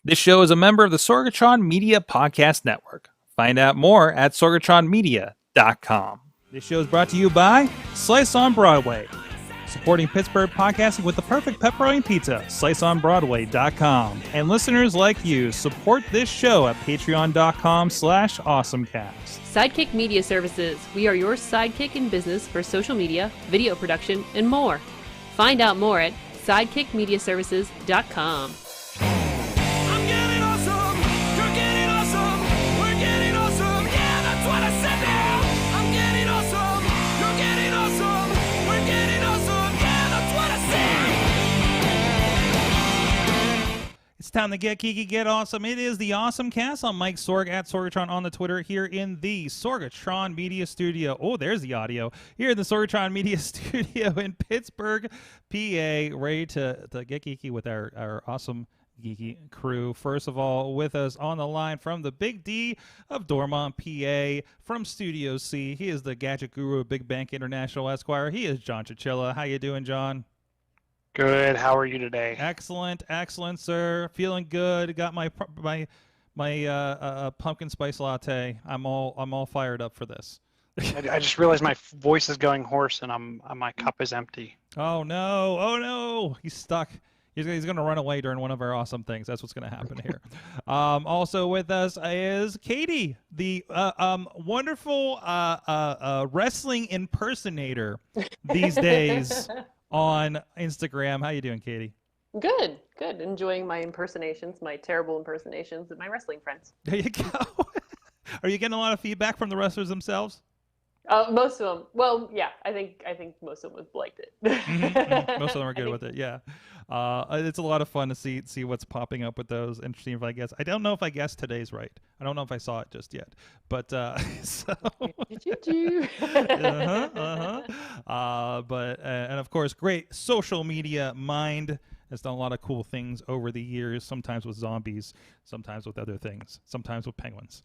This show is a member of the Sorgatron Media Podcast Network. Find out more at sorgatronmedia.com. This show is brought to you by Slice on Broadway, supporting Pittsburgh podcasting with the perfect pepperoni pizza, sliceonbroadway.com. And listeners like you, support this show at patreon.com/AwesomeCast. Sidekick Media Services. We are your sidekick in business for social media, video production, and more. Find out more at sidekickmediaservices.com. It's time to get geeky, get awesome. It is the AwesomeCast. I'm Mike Sorg at Sorgatron on the Twitter here in the Sorgatron Media Studio. Oh, there's the audio. Here in the Sorgatron Media Studio in Pittsburgh, PA, ready to get geeky with our awesome geeky crew. First of all, with us on the line from the Big D of Dormont, PA, from Studio C, he is the gadget guru of Big Bank International Esquire. He is John Chichilla. How you doing, John? Good. How are you today? Excellent, excellent, sir. Feeling good. Got my pumpkin spice latte. I'm all fired up for this. I just realized my voice is going hoarse and my cup is empty. Oh no! Oh no! He's stuck. He's going to run away during one of our awesome things. That's what's going to happen here. Also with us is Katie, the wonderful wrestling impersonator these days on Instagram. How you doing, Katie? Good. Enjoying my impersonations, my terrible impersonations of my wrestling friends. There you go. Are you getting a lot of feedback from the wrestlers themselves? Most of them. Well, yeah, I think most of them liked it. Most of them are good with it. Yeah, it's a lot of fun to see what's popping up with those. Interesting if I guess. I don't know if I guessed today's right. I don't know if I saw it just yet. But so. But and of course, great social media mind. Has done a lot of cool things over the years, sometimes with zombies, sometimes with other things, sometimes with penguins.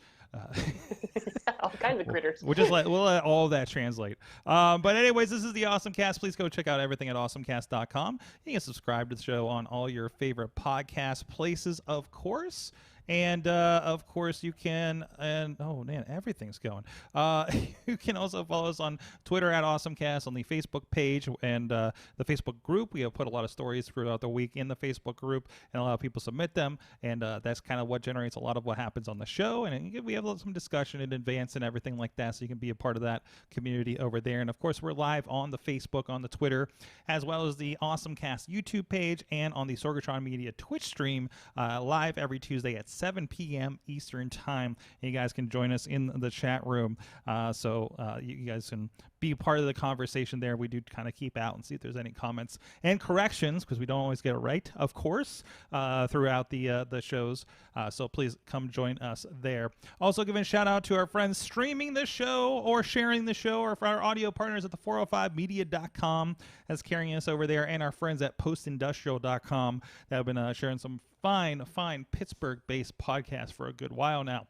All kinds of critters. We'll let all of that translate. But anyways, this is the AwesomeCast. Please go check out everything at awesomecast.com. You can subscribe to the show on all your favorite podcast places, of course. And of course, you can, and oh man, everything's going. You can also follow us on Twitter at AwesomeCast, on the Facebook page and the Facebook group. We have put a lot of stories throughout the week in the Facebook group, and a lot of people submit them. And that's kind of what generates a lot of what happens on the show. And we have some discussion in advance and everything like that, so you can be a part of that community over there. And of course, we're live on the Facebook, on the Twitter, as well as the AwesomeCast YouTube page and on the Sorgatron Media Twitch stream, live every Tuesday at 7 p.m. Eastern Time. And you guys can join us in the chat room. So you guys can be part of the conversation there. We do kind of keep out and see if there's any comments and corrections, because we don't always get it right, of course, throughout the shows. So please come join us there. Also, giving a shout out to our friends streaming the show or sharing the show, or for our audio partners at the 405media.com that's carrying us over there, and our friends at postindustrial.com that have been sharing some fine Pittsburgh-based podcast for a good while now.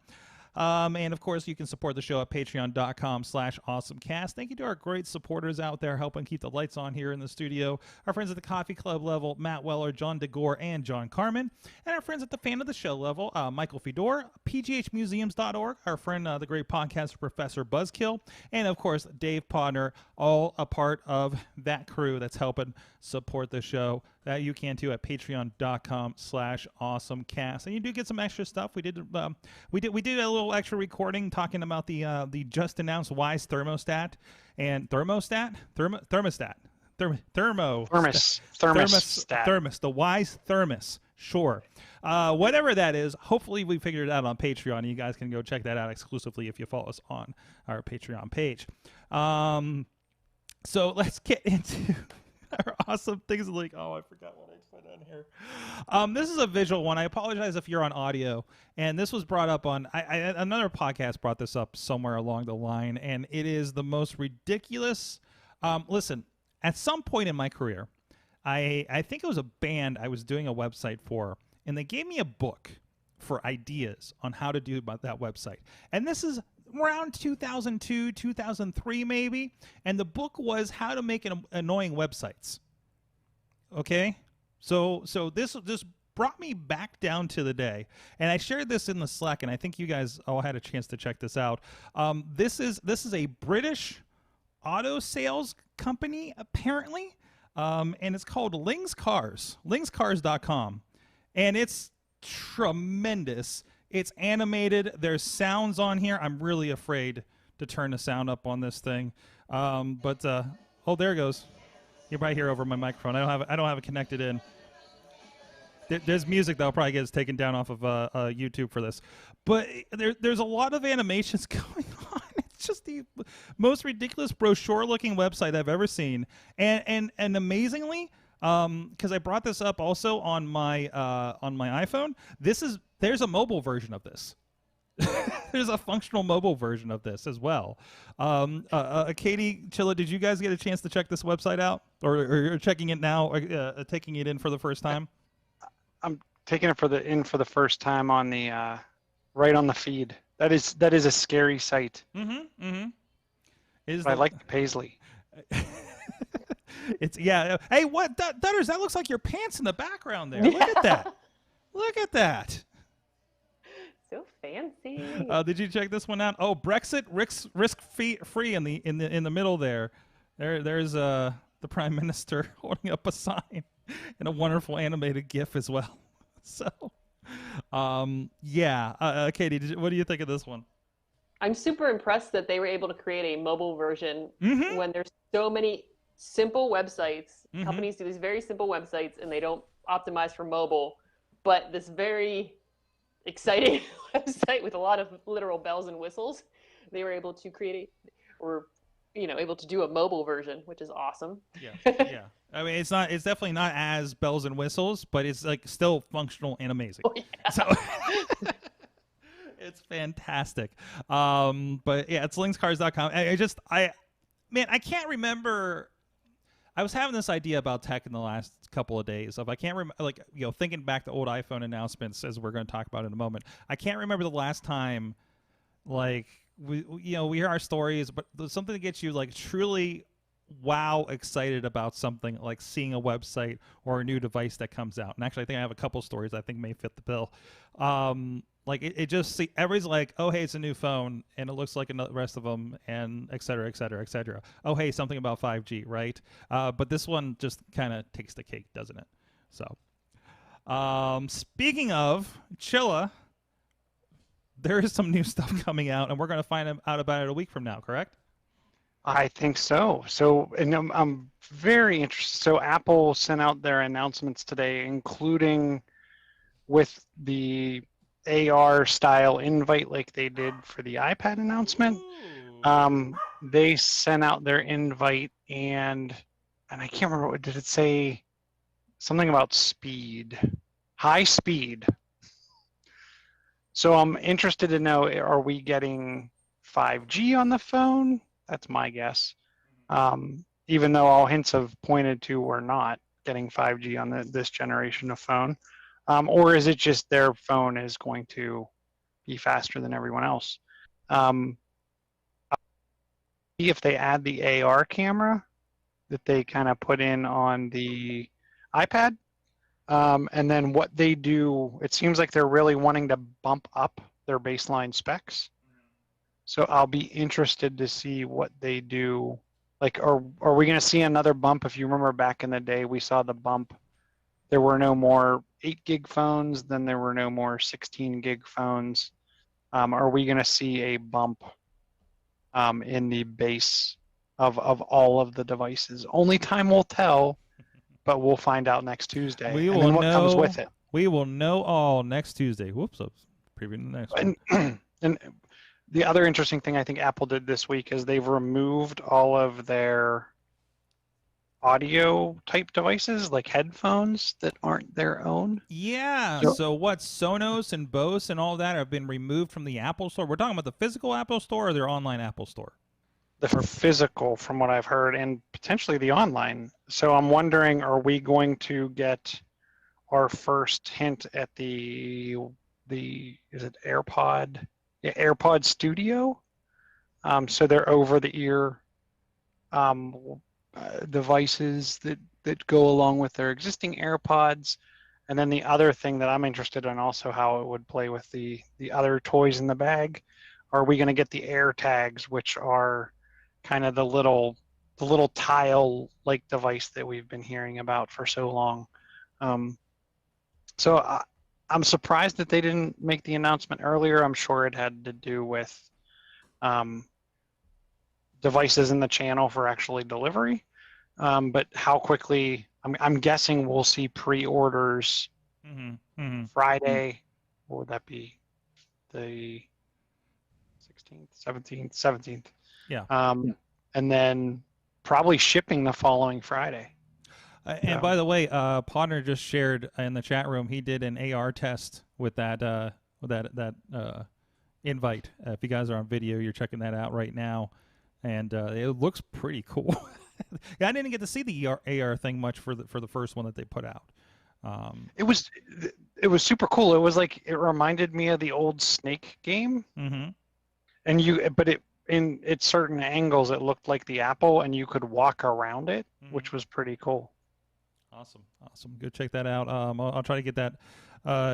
And of course, you can support the show at patreon.com/awesomecast. Thank you to our great supporters out there helping keep the lights on here in the studio. Our friends at the Coffee Club level, Matt Weller, John DeGore, and John Carmen. And our friends at the Fan of the Show level, Michael Fedor, pghmuseums.org, our friend, the great podcaster, Professor Buzzkill, and of course, Dave Podner, all a part of that crew that's helping support the show. That you can too at patreon.com/awesomecast. And you do get some extra stuff. We did a little extra recording talking about the just announced Wise thermostat and thermostat, the Wise thermos. Sure. Whatever that is, hopefully we figured it out on Patreon. You guys can go check that out exclusively if you follow us on our Patreon page. So let's get into our awesome things. Like, oh, I forgot what I put on here. This is a visual one. I apologize if you're on audio. And this was brought up on another podcast brought this up somewhere along the line, and it is the most ridiculous. Listen, at some point in my career, I think it was a band I was doing a website for, and they gave me a book for ideas on how to do about that website. And this is around 2002, 2003 maybe, and the book was how to make annoying websites. Okay, so this brought me back down to the day, and I shared this in the Slack, and I think you guys all had a chance to check this out. This is a British auto sales company apparently, and it's called Lings Cars, lingscars.com, and it's tremendous. It's animated. There's sounds on here. I'm really afraid to turn the sound up on this thing. Oh, there it goes. You probably hear over my microphone. I don't have it connected in. There's music that I'll probably get taken down off of YouTube for this. But there's a lot of animations going on. It's just the most ridiculous brochure-looking website I've ever seen. And amazingly, because I brought this up also on my iPhone, there's a mobile version of this. There's a functional mobile version of this as well. Katie, Chilla, did you guys get a chance to check this website out, or checking it now, or taking it in for the first time? taking it for the first time on the right on the feed. That is a scary sight. Mm-hmm. Mm-hmm. But I like the paisley. It's Hey, what, Dudders? That looks like your pants in the background there. Look at that. Look at that. So fancy. Did you check this one out? Oh, Brexit risk free in the middle there. There's the Prime Minister holding up a sign and a wonderful animated GIF as well. So, Katie, what do you think of this one? I'm super impressed that they were able to create a mobile version Mm-hmm. when there's so many simple websites. Mm-hmm. Companies do these very simple websites and they don't optimize for mobile, but this very exciting website with a lot of literal bells and whistles, they were able to create able to do a mobile version, which is awesome. Yeah. I mean, it's definitely not as bells and whistles, but it's like still functional and amazing. Oh, yeah. So it's fantastic. But yeah, it's linkscars.com. I can't remember. I was having this idea about tech in the last couple of days I can't remember, thinking back to old iPhone announcements, as we're going to talk about in a moment. I can't remember the last time, we hear our stories, but there's something that gets you truly excited about something, like seeing a website or a new device that comes out. And actually, I think I have a couple stories I think may fit the bill. Everybody's like, oh, hey, it's a new phone, and it looks like the rest of them, and et cetera, et cetera, et cetera. Oh, hey, something about 5G, right? But this one just kind of takes the cake, doesn't it? So, speaking of Chilla, there is some new stuff coming out, and we're going to find out about it a week from now, correct? I think so. And I'm very interested. So Apple sent out their announcements today, including with the AR style invite like they did for the iPad announcement. They sent out their invite and I can't remember, what did it say? Something about speed, high speed. So I'm interested to know, are we getting 5G on the phone? That's my guess. Even though all hints have pointed to we're not getting 5G on this generation of phone. Or is it just their phone is going to be faster than everyone else? If they add the AR camera that they kind of put in on the iPad, and then what they do, it seems like they're really wanting to bump up their baseline specs. So I'll be interested to see what they do. Are we going to see another bump? If you remember back in the day, we saw the bump. There were no more 8 gig phones, then there were no more 16 gig phones. Are we going to see a bump in the base of all of the devices? Only time will tell, but we'll find out next Tuesday. And then what comes with it. We will know all next Tuesday. Whoops, previewing the next one. And the other interesting thing I think Apple did this week is they've removed all of their audio type devices, like headphones that aren't their own. Yeah. So what, Sonos and Bose and all that have been removed from the Apple Store? We're talking about the physical Apple Store or their online Apple Store? The physical, from what I've heard, and potentially the online. So I'm wondering, are we going to get our first hint at the is it AirPod? Yeah, AirPod Studio. So they're over-the-ear devices that go along with their existing AirPods. And then the other thing that I'm interested in, also how it would play with the other toys in the bag. Are we going to get the AirTags, which are kind of the little tile-like device that we've been hearing about for so long? So I'm surprised that they didn't make the announcement earlier. I'm sure it had to do with devices in the channel for actually delivery. But how quickly, I'm guessing we'll see pre-orders Friday. What would that be? The 16th, 17th? Yeah. And then probably shipping the following Friday. And by the way, Podner just shared in the chat room, he did an AR test with that invite. If you guys are on video, you're checking that out right now. And it looks pretty cool. I didn't get to see the AR thing much for the first one that they put out. It was super cool. It was like, it reminded me of the old Snake game, Mm-hmm. and but in certain angles it looked like the apple, and you could walk around it, which was pretty cool. Awesome. Go check that out. I'll try to get that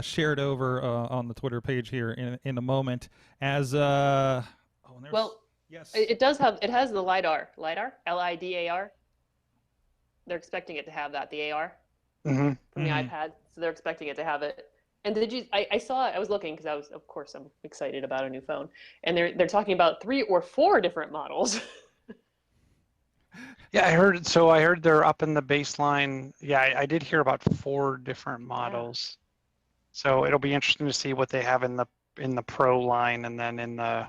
shared over on the Twitter page here in a moment. As yes, it has the lidar, LIDAR. They're expecting it to have that, the AR from the iPad, so they're expecting it to have it. And I was looking because of course I'm excited about a new phone, and they're talking about 3 or 4 different models. Yeah, I heard. So I heard they're up in the baseline. Yeah, I did hear about 4 different models. Yeah. So it'll be interesting to see what they have in the Pro line, and then in the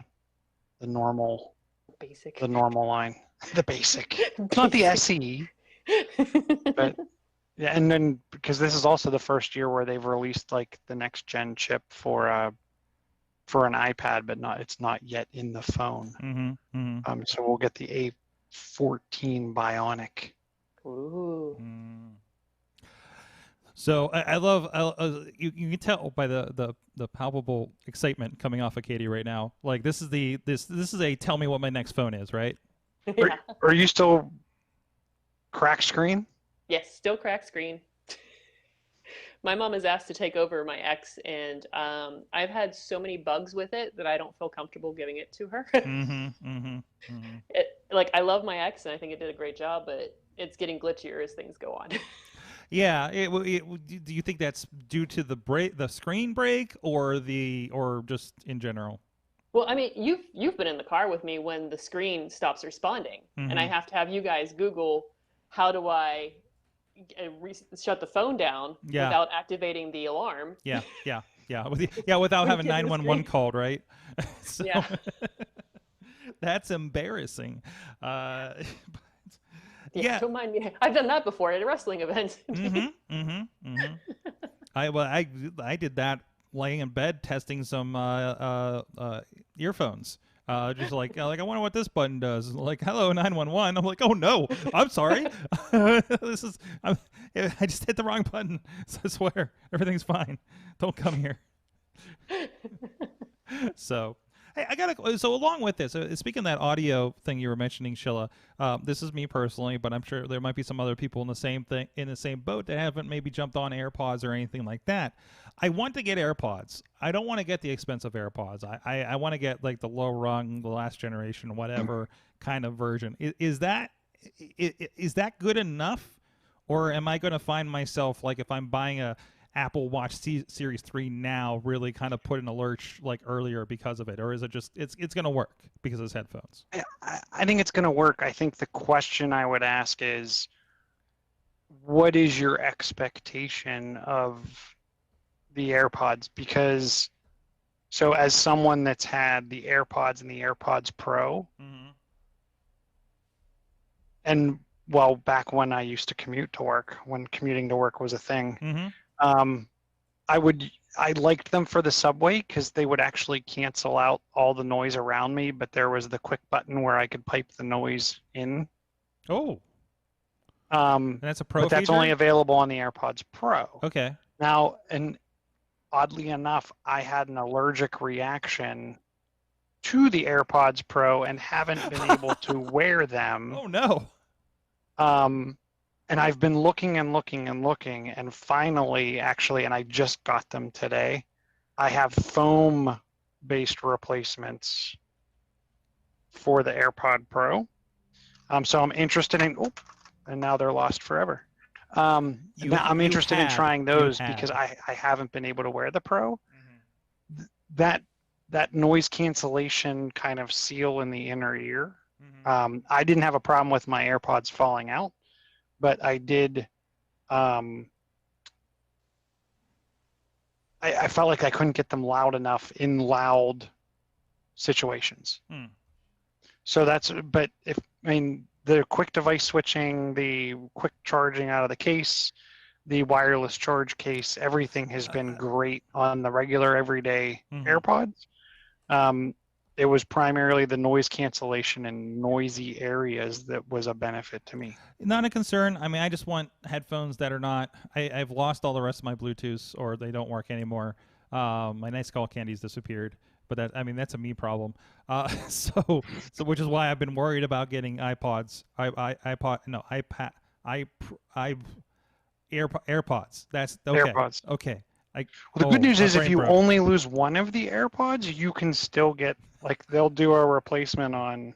normal basic. The normal line, the basic. It's not the SE. But yeah, and then because this is also the first year where they've released like the next gen chip for an iPad, but it's not yet in the phone. So we'll get the A14 Bionic. Ooh. So I love you can tell by the palpable excitement coming off of Katie right now. Like this is a tell me what my next phone is, right? Yeah. Are you still crack screen? Yes, still crack screen. My mom is asked to take over my X, and I've had so many bugs with it that I don't feel comfortable giving it to her. Like, I love my X, and I think it did a great job, but it's getting glitchier as things go on. Yeah. Do you think that's due to the screen break, or just in general? Well, I mean, you've been in the car with me when the screen stops responding, and I have to have you guys Google how do I shut the phone down without activating the alarm. Without having 911 called, right? So, yeah. That's embarrassing. Yeah, don't mind me. I've done that before at a wrestling event. I did that laying in bed testing some earphones. Just like I wonder what this button does. Like, hello 911. I'm like, oh no, I'm sorry. I just hit the wrong button. So I swear everything's fine. Don't come here. So. Hey, so along with this, speaking of that audio thing you were mentioning, Chilla, this is me personally, but I'm sure there might be some other people in the same boat that haven't maybe jumped on AirPods or anything like that. I want to get AirPods. I don't want to get the expensive AirPods. I want to get like the low rung, the last generation, whatever kind of version. Is that good enough, or am I going to find myself like if I'm buying a Apple Watch Series 3 now really kind of put in a lurch like earlier because of it, or is it just it's going to work because of his headphones? I think it's going to work. I think the question I would ask is, what is your expectation of the AirPods? Because so as someone that's had the AirPods and the AirPods Pro, and well, back when I used to commute to work, when commuting to work was a thing, I liked them for the subway because they would actually cancel out all the noise around me, but there was the quick button where I could pipe the noise in. Oh. And that's a Pro But that's feature? only available on the AirPods Pro. Okay. Now, and oddly enough, I had an allergic reaction to the AirPods Pro and haven't been able to wear them. Oh no. And I've been looking and looking and looking, and finally, actually, and I just got them today, I have foam-based replacements for the AirPod Pro. So I'm interested in, and now they're lost forever. I'm interested in trying those because I haven't been able to wear the Pro. That noise cancellation kind of seal in the inner ear, I didn't have a problem with my AirPods falling out. But I did, I felt like I couldn't get them loud enough in loud situations. So but the quick device switching, the quick charging out of the case, the wireless charge case, everything has been great on the regular everyday AirPods. it was primarily the noise cancellation in noisy areas that was a benefit to me. Not a concern. I mean, I just want headphones that are not. I've lost all the rest of my Bluetooths, or they don't work anymore. My nice skull candy's disappeared, but that's a me problem. So which is why I've been worried about getting AirPods. That's okay. AirPods. Okay. Well, the good news is if you only lose one of the AirPods, you can still get, like, they'll do a replacement on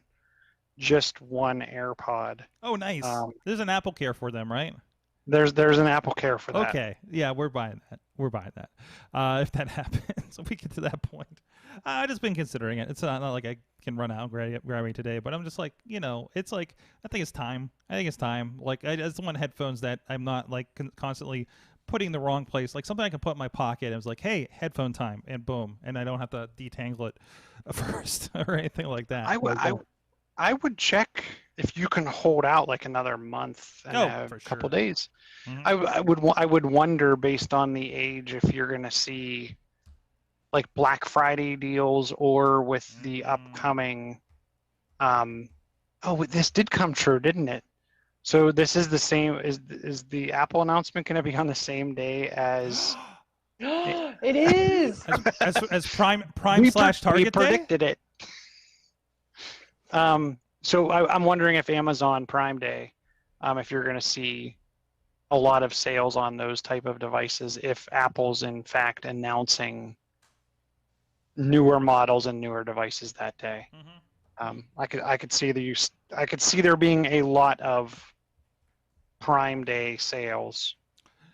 just one AirPod. Oh, nice. There's an AppleCare for them, right? There's an AppleCare for that. Okay. Yeah, we're buying that. If that happens, if we get to that point. I've just been considering it. It's not like I can run out and grab it today, but I'm just like, it's like, I think it's time. Like, I just want headphones that I'm not, like, constantly putting in the wrong place, like something I can put in my pocket and it's like, hey, headphone time, and boom, and I don't have to detangle it first or anything like that. I would check if you can hold out like another month and a couple days. Mm-hmm. I would wonder, based on the age, if you're going to see like Black Friday deals, or with the upcoming this did come true, didn't it? So this is the same. Is the Apple announcement going to be on the same day as? It is. as Prime / Target we predicted Day? It. So I'm wondering if Amazon Prime Day, if you're going to see a lot of sales on those type of devices, if Apple's in fact announcing newer models and newer devices that day. Mm-hmm. I could see there being a lot of Prime Day sales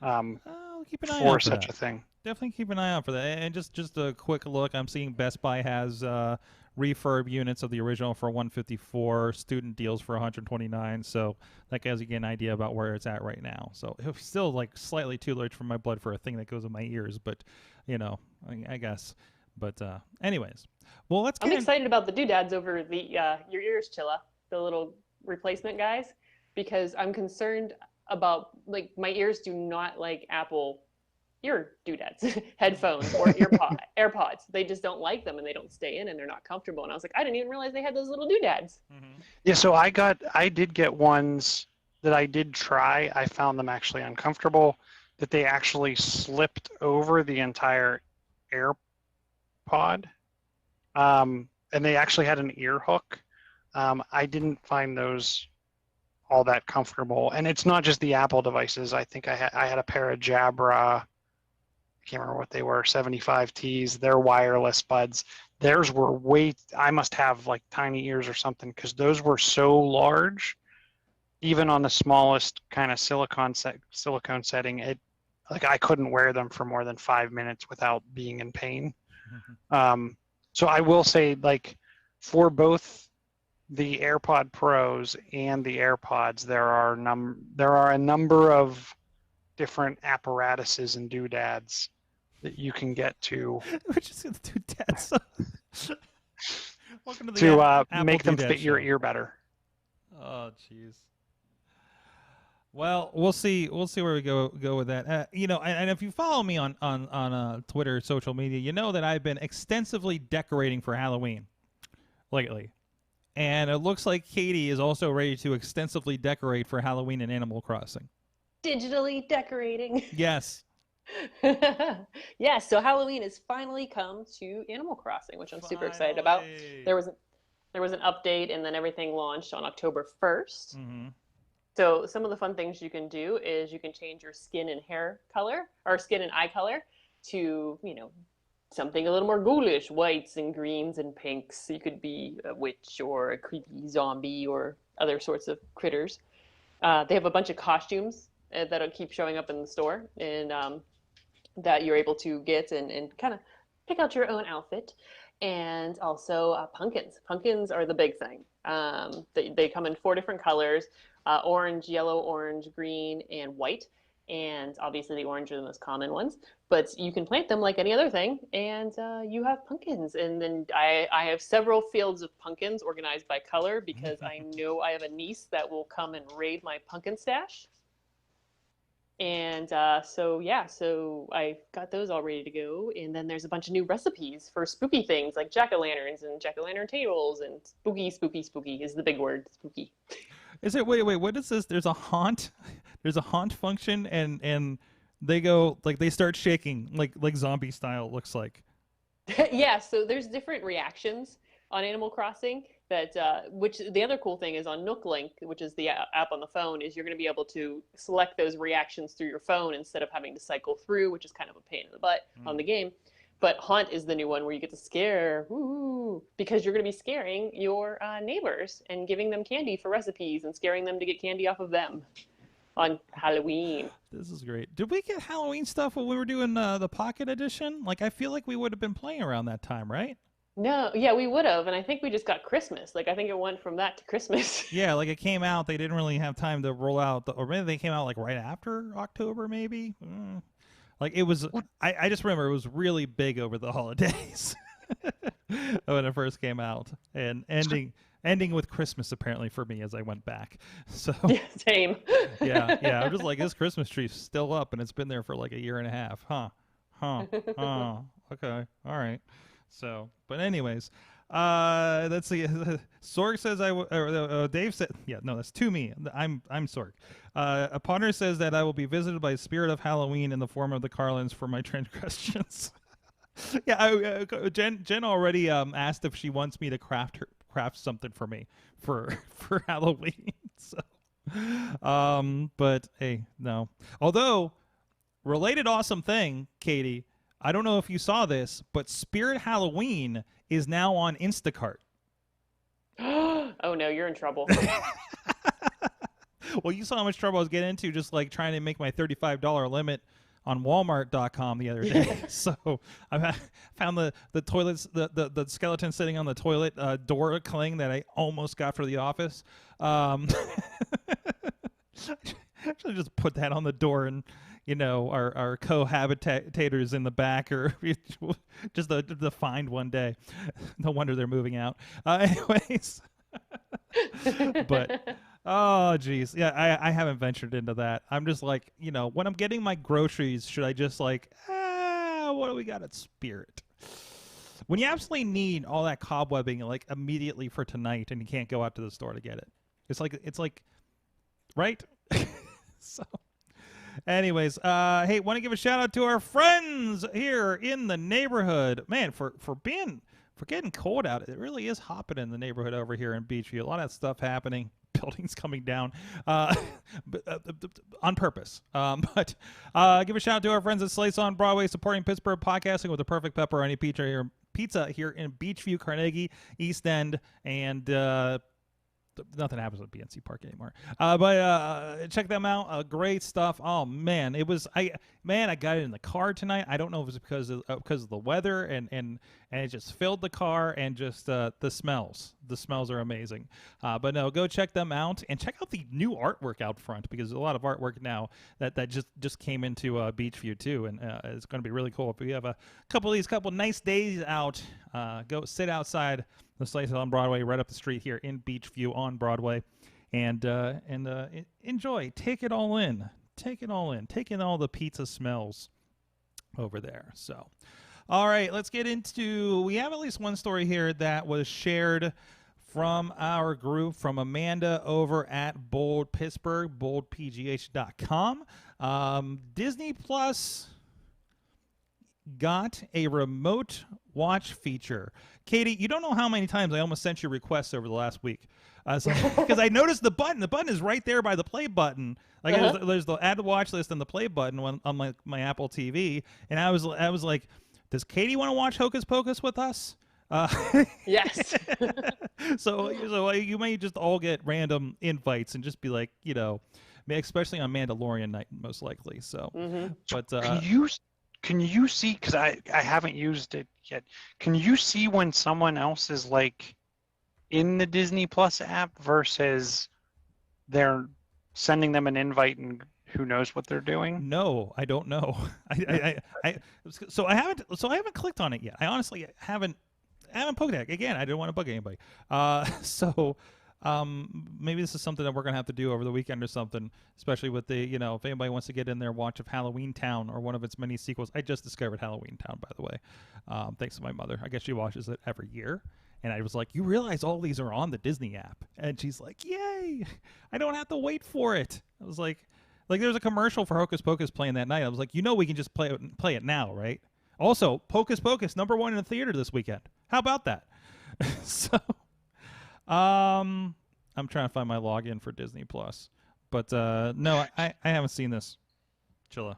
keep an eye for out such that. A thing. Definitely keep an eye out for that. And just a quick look, I'm seeing Best Buy has refurb units of the original for $154, student deals for $129. So that gives you an idea about where it's at right now. So it's still like slightly too large for my blood for a thing that goes in my ears, but I guess. But anyways, well, I'm excited about the Doodads over the your ears, Chilla, the little replacement guys, because I'm concerned about, like, my ears do not like Apple ear Doodads, headphones or AirPods. They just don't like them, and they don't stay in, and they're not comfortable. And I was like, I didn't even realize they had those little Doodads. Mm-hmm. Yeah, so I did get ones that I did try. I found them actually uncomfortable, that they actually slipped over the entire AirPod, and they actually had an ear hook. I didn't find those all that comfortable, and it's not just the Apple devices. I think I had a pair of Jabra, I can't remember what they were, 75Ts. They're wireless buds. Theirs were I must have like tiny ears or something, because those were so large, even on the smallest kind of silicone setting. I couldn't wear them for more than 5 minutes without being in pain. Mm-hmm. So I will say, like, for both the AirPod Pros and the AirPods, there are a number of different apparatuses and doodads that you can get to. We're just gonna do doodads. Welcome to the to make them fit your ear better. Oh, jeez. Well, we'll see where we go with that. And if you follow me on Twitter, social media, you know that I've been extensively decorating for Halloween lately. And it looks like Katie is also ready to extensively decorate for Halloween in Animal Crossing. Digitally decorating. Yes. Yes, so Halloween has finally come to Animal Crossing, which I'm super excited about. There was an update, and then everything launched on October 1st. Mm-hmm. So some of the fun things you can do is you can change your skin and hair color, or skin and eye color, to, something a little more ghoulish, whites and greens and pinks. You could be a witch or a creepy zombie or other sorts of critters. They have a bunch of costumes that'll keep showing up in the store, and that you're able to get and kind of pick out your own outfit. And also pumpkins. Pumpkins are the big thing. They come in 4 different colors: orange, yellow, orange, green, and white. And obviously the orange are the most common ones, but you can plant them like any other thing, and you have pumpkins. And then I have several fields of pumpkins organized by color, because I know I have a niece that will come and raid my pumpkin stash. And so I got those all ready to go. And then there's a bunch of new recipes for spooky things like jack-o'-lanterns and jack-o'-lantern tables, and spooky is the big word, spooky. Is it? Wait. What is this? There's a haunt. There's a haunt function, and they go like they start shaking like zombie style. It looks like. Yeah. So there's different reactions on Animal Crossing. Which the other cool thing is on Nook Link, which is the app on the phone, is you're going to be able to select those reactions through your phone instead of having to cycle through, which is kind of a pain in the butt on the game. But Haunt is the new one where you get to scare, because you're going to be scaring your neighbors and giving them candy for recipes and scaring them to get candy off of them on Halloween. This is great. Did we get Halloween stuff when we were doing the Pocket Edition? Like, I feel like we would have been playing around that time, right? No, yeah, we would have, and I think we just got Christmas. Like, I think it went from that to Christmas. Yeah, like it came out, they didn't really have time to roll out, or maybe they came out like right after October, maybe. Like it was, I just remember it was really big over the holidays when it first came out, and ending with Christmas apparently for me as I went back. So yeah, same. yeah, I'm just like, this Christmas tree's still up, and it's been there for like a year and a half, oh, okay, all right. So, but anyways, let's see. Sorg says Dave said, yeah, no, that's to me. I'm Sorg. Uponder says that I will be visited by the spirit of Halloween in the form of the Carlins for my transgressions. Yeah, Jen already asked if she wants me to craft something for me for Halloween. So, but hey, no. Although, related awesome thing, Katie. I don't know if you saw this, but Spirit Halloween is now on Instacart. Oh no, you're in trouble. Well, you saw how much trouble I was getting into just like trying to make my $35 limit on Walmart.com the other day. So I found the toilets, the skeleton sitting on the toilet door cling that I almost got for the office. Actually, just put that on the door, and our cohabitators in the back, or just the find one day. No wonder they're moving out. Anyways, but oh geez, yeah, I haven't ventured into that. I'm just like, when I'm getting my groceries, should I just like, what do we got at Spirit? When you absolutely need all that cobwebbing like immediately for tonight, and you can't go out to the store to get it, it's like, right? So. Anyways, hey, want to give a shout out to our friends here in the neighborhood. Man, for getting cold out, it really is hopping in the neighborhood over here in Beachview. A lot of stuff happening, buildings coming down, on purpose. But give a shout out to our friends at Slice on Broadway, supporting Pittsburgh podcasting with the perfect pepperoni pizza here in Beachview, Carnegie, East End, and nothing happens at BNC Park anymore. But check them out. Great stuff. Oh man, I got it in the car tonight. I don't know if it was because of the weather, and it just filled the car, and just the smells. The smells are amazing. But no, go check them out, and check out the new artwork out front, because there's a lot of artwork now that just came into Beachview too, and it's going to be really cool. If you have a couple nice days out, go sit outside the Slice on Broadway, right up the street here in Beachview on Broadway, and enjoy. Take it all in. Take in all the pizza smells over there. So, all right, let's get into. We have at least one story here that was shared from our group, from Amanda over at Bold Pittsburgh, boldpgh.com. Disney Plus got a remote watch feature. Katie, you don't know how many times I almost sent you requests over the last week. Because I noticed the button. The button is right there by the play button. Like there's the add to watch list and the play button on my Apple TV. And I was like, does Katie want to watch Hocus Pocus with us? Yes. So you may just all get random invites and just be like, especially on Mandalorian night, most likely. So, but can you see? Because I haven't used it yet. Can you see when someone else is like in the Disney Plus app versus they're sending them an invite and who knows what they're doing? No, I don't know. I haven't clicked on it yet. I honestly haven't poked at it. Again, I didn't want to bug anybody. So Maybe this is something that we're gonna have to do over the weekend or something, especially with the, if anybody wants to get in there, watch of Halloween Town or one of its many sequels. I just discovered Halloween Town, by the way, thanks to my mother. I guess she watches it every year, and I was like, "You realize all these are on the Disney app?" And she's like, "Yay! I don't have to wait for it." I was like there's a commercial for Hocus Pocus playing that night. I was like, we can just play it now, right? Also, Hocus Pocus #1 in the theater this weekend. How about that? So. I'm trying to find my login for Disney Plus, but no, I haven't seen this. Chilla.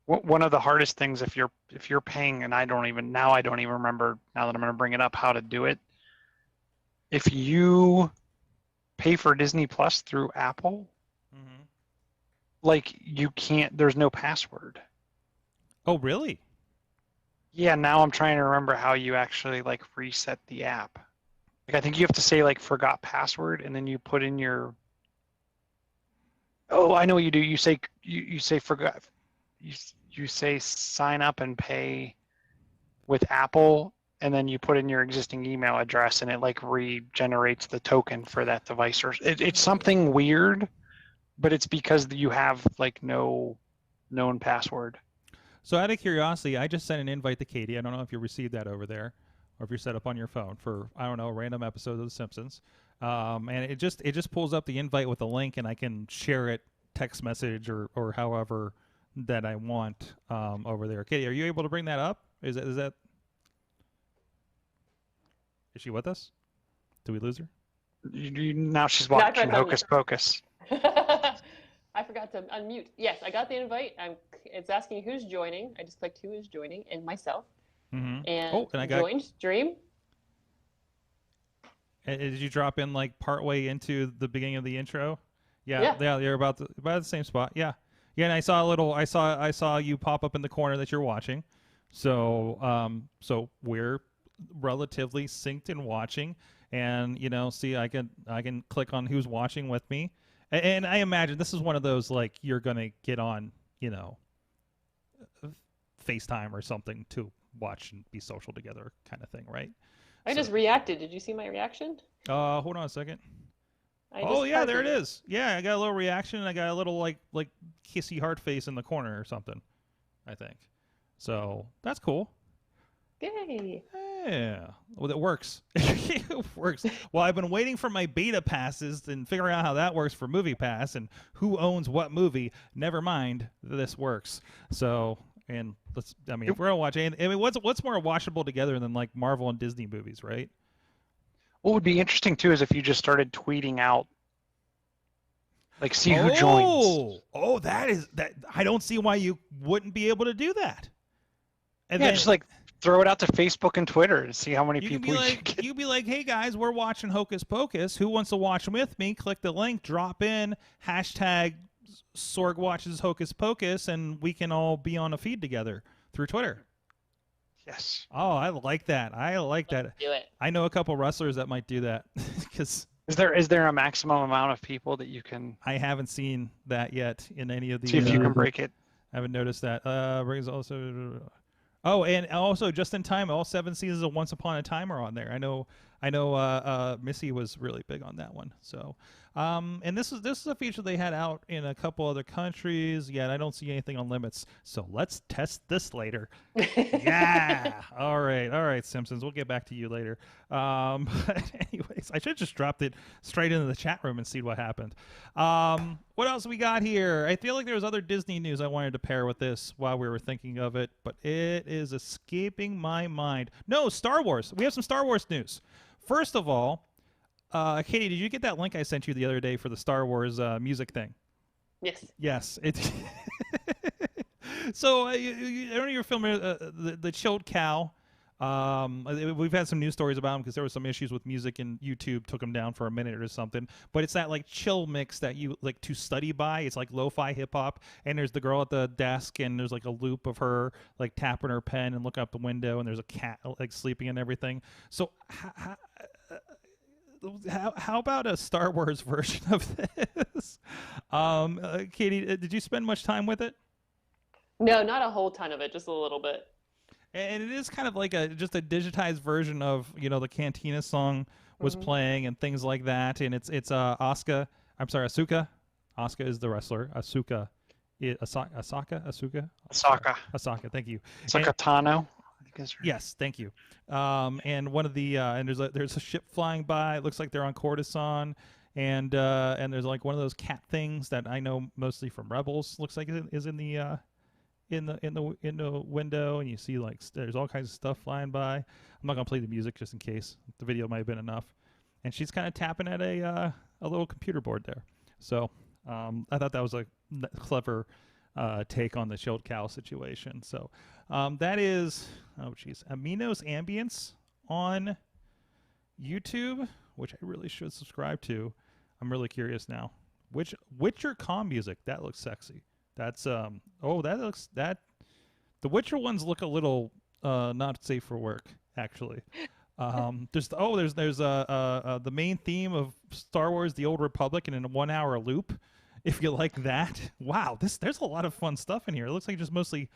One of the hardest things if you're paying, and I don't even remember now that I'm going to bring it up how to do it. If you pay for Disney Plus through Apple, like you can't. There's no password. Oh, really? Yeah. Now I'm trying to remember how you actually like reset the app. Like I think you have to say like forgot password, and then you put in your. Oh, I know what you do. You say forgot. You say sign up and pay with Apple, and then you put in your existing email address, and it like regenerates the token for that device. Or it's something weird, but it's because you have like no known password. So out of curiosity, I just sent an invite to Katie. I don't know if you received that over there, or if you're set up on your phone for, I don't know, a random episode of The Simpsons. And it just pulls up the invite with a link, and I can share it text message or however that I want over there. Katie, are you able to bring that up? Is she with us? Did we lose her? Now she's watching Hocus Pocus. I forgot to unmute. Yes, I got the invite. It's asking who's joining. I just clicked who is joining and myself. Mm-hmm. And I joined stream. And did you drop in like partway into the beginning of the intro? Yeah. You're about the same spot. Yeah. And I saw you pop up in the corner that you're watching. So we're relatively synced and watching, and see, I can click on who's watching with me, and I imagine this is one of those like you're gonna get on FaceTime or something to watch and be social together kind of thing, right? I just reacted. Did you see my reaction? Hold on a second. Oh yeah, there it is. Yeah, I got a little reaction, and I got a little like kissy heart face in the corner or something, I think. So that's cool. Yay. Yeah. Well, it works. It works. Well, I've been waiting for my beta passes and figuring out how that works for Movie Pass and who owns what movie. Never mind, this works. So, and if we're gonna watch anything, what's more watchable together than like Marvel and Disney movies, right? What would be interesting too is if you just started tweeting out, like, see who joins. Oh, that. I don't see why you wouldn't be able to do that. And yeah, then, just like throw it out to Facebook and Twitter to see how many people you'd be like, hey guys, we're watching Hocus Pocus. Who wants to watch with me? Click the link, drop in, hashtag Sorg watches Hocus Pocus, and we can all be on a feed together through Twitter. Yes. Oh, I like that. Do it. I know a couple wrestlers that might do that. Because is there a maximum amount of people that you can? I haven't seen that yet in any of the. See if you can break it. I haven't noticed that. Brings also. Oh, and also just in time, all 7 seasons of Once Upon a Time are on there. I know. Missy was really big on that one. So, and this is a feature they had out in a couple other countries. Yet I don't see anything on limits. So let's test this later. Yeah. All right, Simpsons. We'll get back to you later. But anyways, I should have just dropped it straight into the chat room and see what happened. What else we got here? I feel like there was other Disney news I wanted to pair with this while we were thinking of it, but it is escaping my mind. No, Star Wars. We have some Star Wars news. First of all, Katie, did you get that link I sent you the other day for the Star Wars music thing? Yes. Yes. So I don't know you're filming the Chilled Cow. We've had some news stories about them because there were some issues with music and YouTube took them down for a minute or something. But it's that like chill mix that you like to study by. It's like Lofi HipHop, and there's the girl at the desk, and there's like a loop of her like tapping her pen and looking out the window, and there's a cat like sleeping and everything. So how about a Star Wars version of this? Katie, did you spend much time with it? No, not a whole ton of it, just a little bit. And it is kind of like just a digitized version of the Cantina song was playing and things like that. And it's Asuka. I'm sorry, Asuka. Asuka is the wrestler. Asuka. Asuka. Asaka. Thank you. Asaka Tano. Yes, thank you. And one of the and there's a ship flying by. It looks like they're on Coruscant. And there's like one of those cat things that I know mostly from Rebels. Looks like it is in the window, and you see like there's all kinds of stuff flying by. I'm not gonna play the music just in case. The video might have been enough. And she's kind of tapping at a little computer board there. So I thought that was a clever take on the Shield Cow situation. So that is Amino's Ambience on YouTube, which I really should subscribe to. I'm really curious now. Witcher comm music, that looks sexy. That's the Witcher ones look a little not safe for work, actually. There's the main theme of Star Wars: The Old Republic in a 1 hour loop. If you like that, wow, there's a lot of fun stuff in here. It looks like just mostly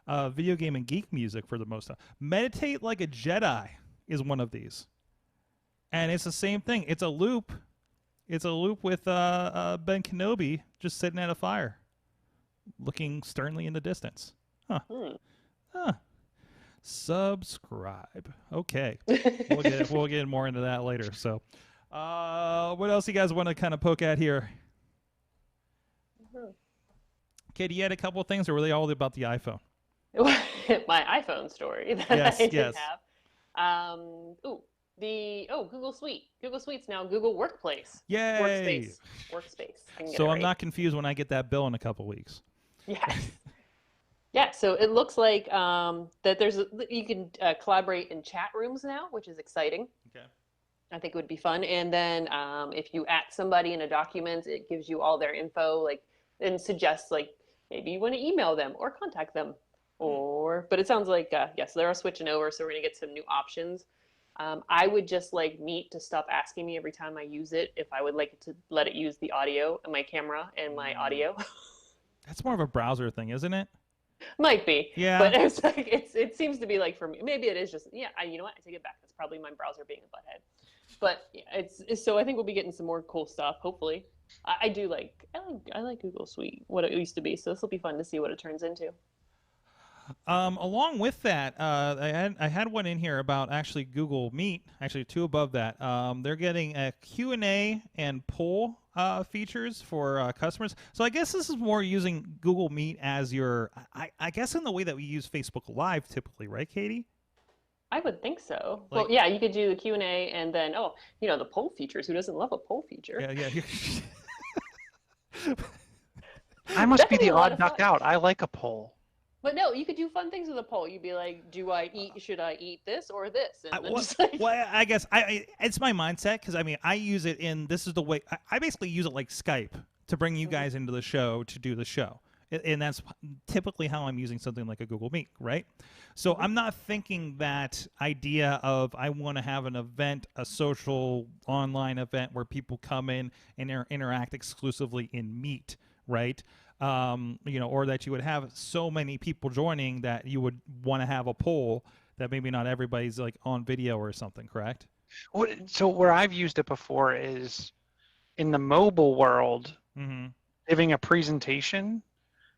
video game and geek music for the most time. Meditate Like a Jedi is one of these, and it's the same thing. It's a loop. It's a loop with Ben Kenobi just sitting at a fire, looking sternly in the distance. Huh. Huh. Subscribe. Okay. We'll get more into that later. So, what else you guys want to kind of poke at here? Katie, you had a couple of things, or were they all about the iPhone? My iPhone story that I did have. Google Suite. Google Suite's now Google Workplace. Yay! Workspace. So I'm not confused when I get that bill in a couple weeks. Yes. Yeah, so it looks like that you can collaborate in chat rooms now, which is exciting. Okay. I think it would be fun. And then if you at somebody in a document, it gives you all their info, and suggests maybe you want to email them or contact them. But it sounds like yes, they are switching over, so we're gonna get some new options. I would just like Meet to stop asking me every time I use it if I would like it to let it use the audio and my camera and my audio. That's more of a browser thing, isn't it? Might be. Yeah. But it's like it seems to be like for me. Maybe it is just you know what? I take it back. It's probably my browser being a butthead. But yeah, it's so I think we'll be getting some more cool stuff. Hopefully, I like Google Suite, what it used to be. So this will be fun to see what it turns into. Along with that, I had one in here about actually Google Meet. Actually, two above that. They're getting a Q&A and poll features for customers. So I guess this is more using Google Meet as your, I guess in the way that we use Facebook Live typically, right, Katie? I would think so. Well, yeah, you could do the Q&A and then, the poll features. Who doesn't love a poll feature? Yeah. I must be the odd duck out. I like a poll. But no, you could do fun things with a poll. You'd be like, should I eat this or this? And I guess it's my mindset because, I use it this is the way, I basically use it like Skype to bring you guys into the show to do the show. And that's typically how I'm using something like a Google Meet, right? So I'm not thinking that idea of I want to have an event, a social online event where people come in and interact exclusively in Meet, right? Or that you would have so many people joining that you would want to have a poll that maybe not everybody's like on video or something, correct? So where I've used it before is in the mobile world, giving a presentation.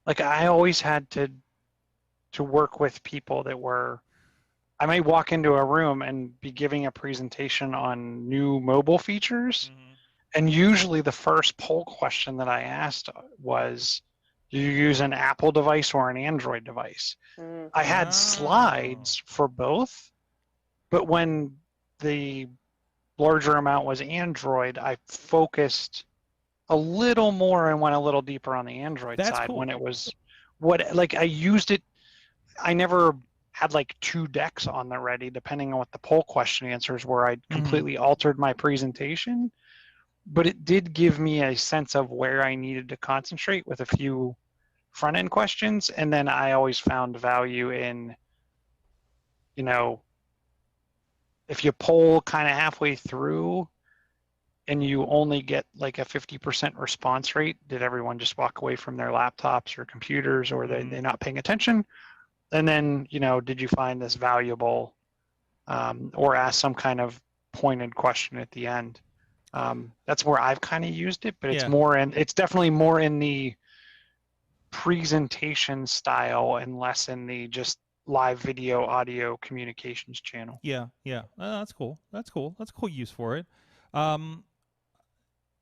Like I always had to work with people that I might walk into a room and be giving a presentation on new mobile features. And usually the first poll question that I asked was, do you use an Apple device or an Android device? I had slides for both, but when the larger amount was Android, I focused a little more and went a little deeper on the Android side. Cool. When it was I used it, I never had like two decks on there ready, depending on what the poll question answers were. I completely altered my presentation, but it did give me a sense of where I needed to concentrate with a few front end questions. And then I always found value in, if you poll kind of halfway through and you only get like a 50% response rate, did everyone just walk away from their laptops or computers, or they're not paying attention? And then, did you find this valuable, or ask some kind of pointed question at the end? That's where I've kind of used it, but it's definitely more in the presentation style and less in the just live video audio communications channel. Yeah. That's cool. That's a cool use for it.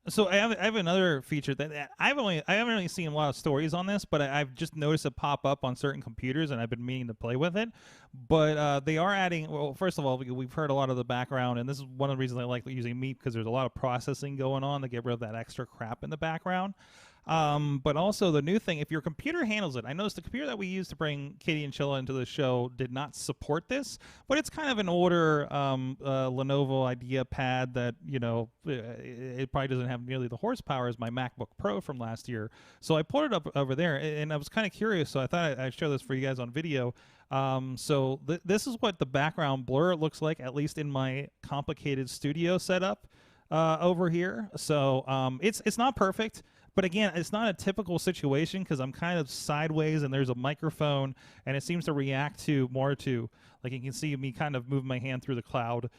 So I have another feature that I haven't really seen a lot of stories on this, but I've just noticed it pop up on certain computers, and I've been meaning to play with it. But they are adding. Well, first of all, we've heard a lot of the background, and this is one of the reasons I like using Meet, because there's a lot of processing going on to get rid of that extra crap in the background. But also the new thing, if your computer handles it, I noticed the computer that we used to bring Katie and Chilla into the show did not support this, but it's kind of an older Lenovo IdeaPad that, it probably doesn't have nearly the horsepower as my MacBook Pro from last year. So I pulled it up over there, and I was kind of curious, so I thought I'd show this for you guys on video. So this is what the background blur looks like, at least in my complicated studio setup over here. So it's not perfect. But again, it's not a typical situation because I'm kind of sideways and there's a microphone, and it seems to react more to, like, you can see me kind of move my hand through the cloud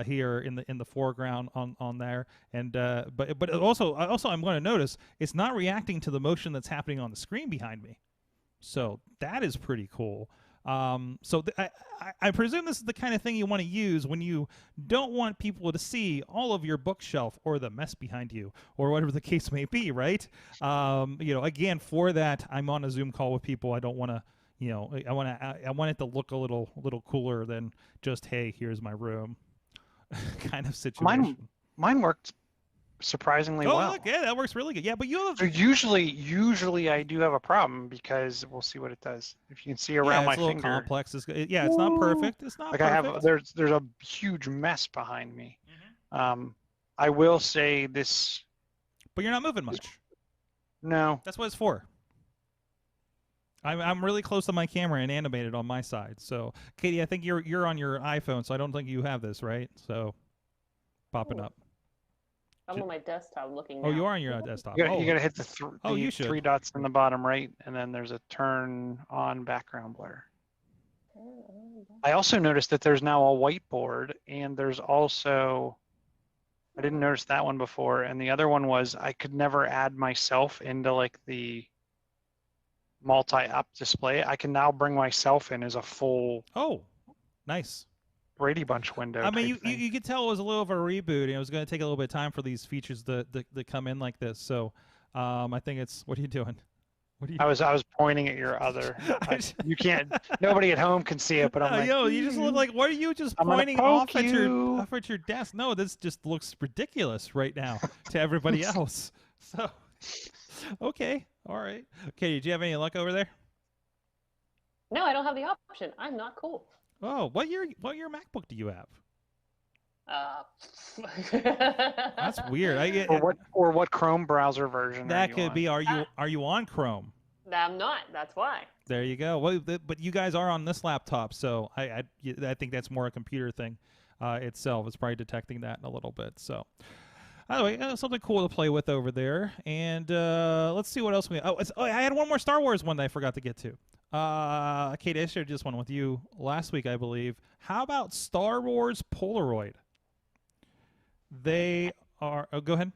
here in the foreground on there, and but also I'm going to notice it's not reacting to the motion that's happening on the screen behind me, so that is pretty cool. So I presume this is the kind of thing you want to use when you don't want people to see all of your bookshelf or the mess behind you or whatever the case may be, right? Again, for that, I'm on a Zoom call with people. I don't want to, I want it to look a little cooler than just, hey, here's my room kind of situation. Mine worked surprisingly well. Look, yeah, that works really good. Yeah, but you have... So usually I do have a problem because we'll see what it does. If you can see around my finger. It's a little complex. It's not perfect. It's not like perfect. There's a huge mess behind me. Mm-hmm. I will say this. But you're not moving much. No. That's what it's for. I'm really close to my camera and animated on my side. So, Katie, I think you're on your iPhone, so I don't think you have this, right? So, popping up. I'm on my desktop looking now. Oh, you are on your desktop. You gotta hit the three dots in the bottom right, and then there's a turn on background blur. I also noticed that there's now a whiteboard, and there's also, I didn't notice that one before, and the other one was I could never add myself into like the multi-app display. I can now bring myself in as a full. Oh, nice. Brady Bunch window. I mean, you could tell it was a little of a reboot, and it was going to take a little bit of time for these features to come in like this. So, I think it's. What are you doing? What are you? I was pointing at your other. You can't. Nobody at home can see it, but I'm like. Yo, you just look like. What are you just pointing off at your desk? No, this just looks ridiculous right now to everybody else. So, okay, all right. Okay, did you have any luck over there? No, I don't have the option. I'm not cool. Oh, what year MacBook do you have? That's weird. Or what Chrome browser version? That could be. Are you on Chrome? I'm not. That's why. There you go. Well, but you guys are on this laptop, so I think that's more a computer thing itself. It's probably detecting that in a little bit. So, anyway, something cool to play with over there. And let's see what else we. I had one more Star Wars one that I forgot to get to. Kate, I shared this one with you last week, I believe. How about Star Wars Polaroid? They are. Oh, go ahead.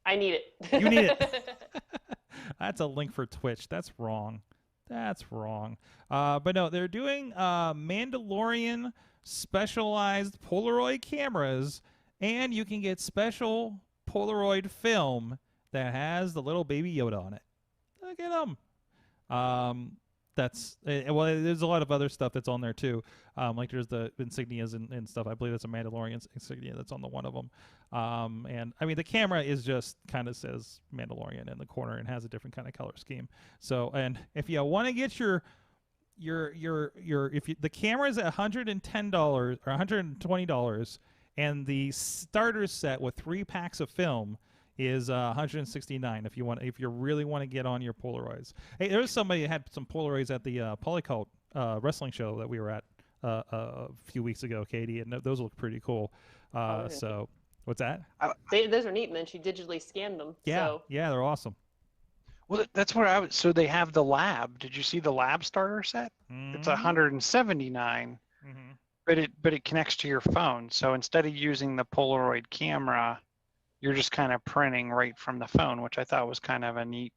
I need it. You need it. That's a link for Twitch. That's wrong. That's wrong. But no, they're doing Mandalorian specialized Polaroid cameras, and you can get special Polaroid film that has the little baby Yoda on it. Look at them. There's a lot of other stuff that's on there too. Like there's the insignias and stuff. I believe that's a Mandalorian insignia that's on the one of them. And I mean the camera is just kind of says Mandalorian in the corner and has a different kind of color scheme. So, and if you want to get the camera is at $110 or $120, and the starter set with 3 packs of film is $169 if you really want to get on your Polaroids. Hey, there was somebody that had some Polaroids at the Polycult wrestling show that we were at a few weeks ago, Katie, and those look pretty cool. So, what's that? Those are neat, and then she digitally scanned them. Yeah, so. yeah, they're awesome. Well, that's where I was. So they have the lab. Did you see the lab starter set? It's 179, but it connects to your phone. So instead of using the Polaroid camera, you're just kind of printing right from the phone, which I thought was kind of a neat.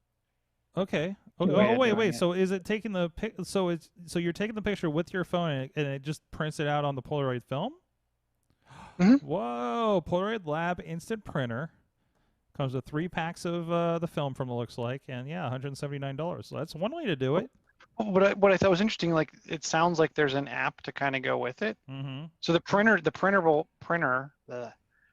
Okay. way Oh, of wait, doing wait. it. So is it taking the pic? So you're taking the picture with your phone and it just prints it out on the Polaroid film? Mhm. Whoa! Polaroid Lab Instant Printer comes with 3 packs of the film from the looks like, and yeah, $179. So that's one way to do it. Well, what I thought was interesting, like it sounds like there's an app to kind of go with it. Mm-hmm. So the printer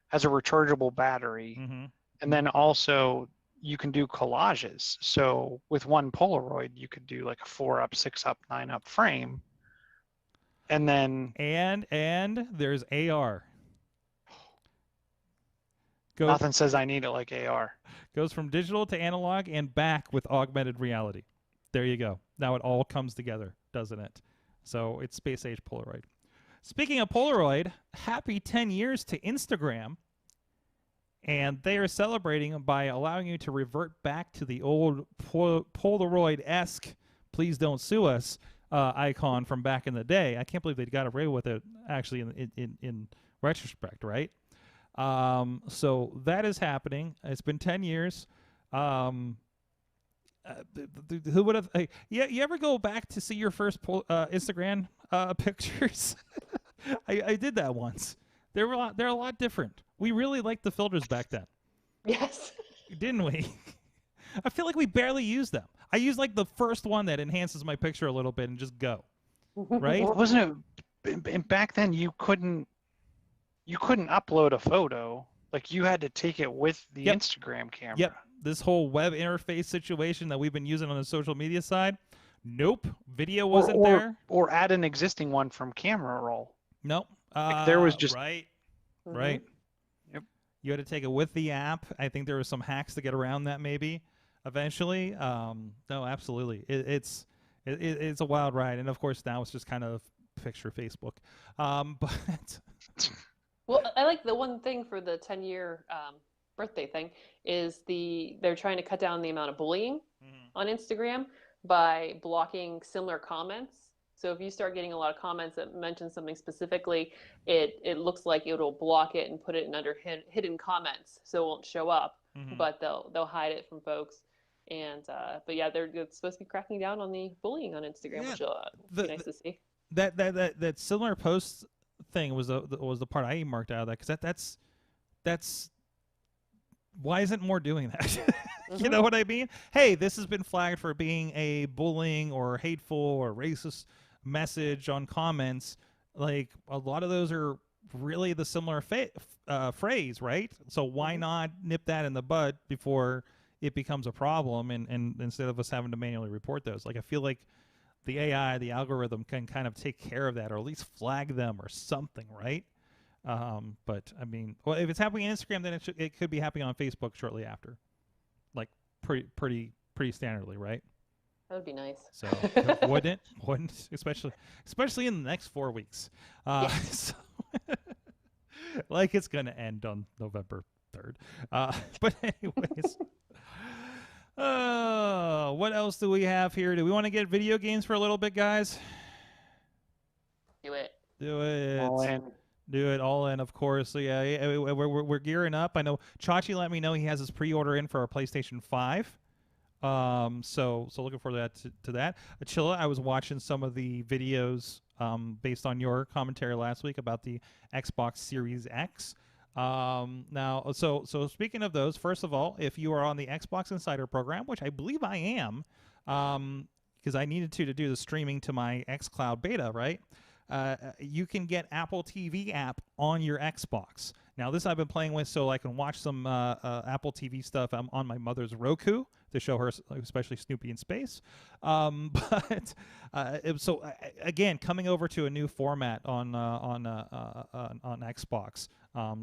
has a rechargeable battery, Mm-hmm. and then also you can do collages. So with one Polaroid, you could do like a 4-up, 6-up, 9-up frame, and then And there's AR. nothing says I need it like AR. Goes from digital to analog and back with augmented reality. There you go. Now it all comes together, doesn't it? So it's space age Polaroid. Speaking of Polaroid, happy 10 years to Instagram. And they are celebrating by allowing you to revert back to the old Polaroid-esque "please don't sue us" icon from back in the day. I can't believe they got away with it actually in retrospect, right? So that is happening. It's been 10 years. Who would have? You ever go back to see your first Instagram pictures? I did that once. They're a lot different. We really liked the filters back then. Yes. Didn't we? I feel like we barely used them. I use like the first one that enhances my picture a little bit and just go. Right? Well, wasn't it back then you couldn't upload a photo. Like you had to take it with the Instagram camera. Yep. This whole web interface situation that we've been using on the social media side. Nope. Video wasn't there. Or add an existing one from camera roll. Nope. Like there was just right. Mm-hmm. Right. Yep. You had to take it with the app. I think there was some hacks to get around that maybe eventually. No, absolutely. It's a wild ride. And of course now it's just kind of picture Facebook. But Well, I like the one thing for the 10-year birthday thing is they're trying to cut down the amount of bullying on Instagram by blocking similar comments. So if you start getting a lot of comments that mention something specifically, it looks like it'll block it and put it in under hidden comments, so it won't show up. But they'll hide it from folks. And but yeah, they're supposed to be cracking down on the bullying on Instagram, which will be nice to see. That similar post thing was the part I marked out of that, because that's why isn't more doing that? You know what I mean? Hey, this has been flagged for being a bullying or hateful or racist message on comments. Like a lot of those are really the similar phrase, right? So why not nip that in the bud before it becomes a problem, and instead of us having to manually report those? Like I feel like the AI, the algorithm can kind of take care of that, or at least flag them or something, right? But I mean, well, if it's happening on Instagram, then it could be happening on Facebook shortly after, like pretty standardly, right? That would be nice. So wouldn't especially in the next 4 weeks. So, like it's gonna end on November 3rd. But anyways. What else do we have here? Do we want to get video games for a little bit, guys? Do it. Do it. All in. Do it all in, of course. So yeah, we're gearing up. I know Chachi let me know he has his pre-order in for our PlayStation 5. So looking forward to that. Chilla, I was watching some of the videos based on your commentary last week about the Xbox Series X. Now, so speaking of those, first of all, if you are on the Xbox Insider program, which I believe I am, because I needed to do the streaming to my xCloud beta, right? You can get Apple TV app on your Xbox. Now, this I've been playing with so I can watch some Apple TV stuff on my mother's Roku to show her, especially Snoopy in space. But again, coming over to a new format on Xbox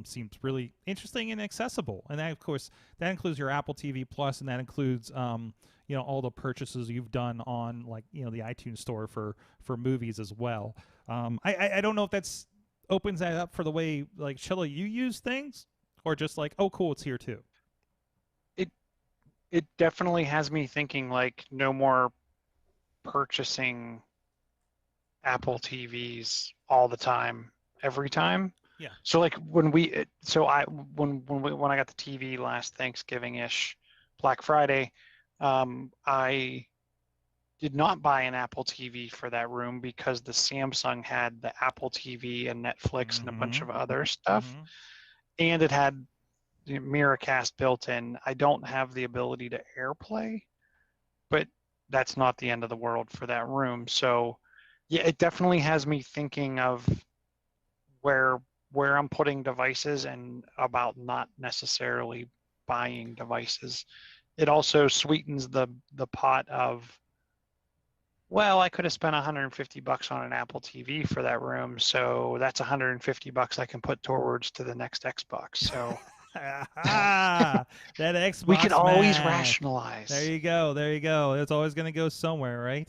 seems really interesting and accessible. And that, of course, that includes your Apple TV Plus, and that includes all the purchases you've done on the iTunes store for movies as well. I don't know if that's opens that up for the way Chilla you use things, or just like, oh cool, it's here too. it definitely has me thinking like no more purchasing Apple TVs all the time, every time. Yeah. So like when I got the TV last Thanksgiving-ish, Black Friday, I did not buy an Apple TV for that room because the Samsung had the Apple TV and Netflix and a bunch of other stuff, and it had Miracast built in. I don't have the ability to AirPlay, but that's not the end of the world for that room. So yeah, it definitely has me thinking of where I'm putting devices and about not necessarily buying devices. It also sweetens the pot of, well, I could have spent $150 on an Apple TV for that room, so that's $150 I can put towards to the next Xbox. So that Xbox. we can always math. rationalize. There you go. There you go. It's always going to go somewhere, right?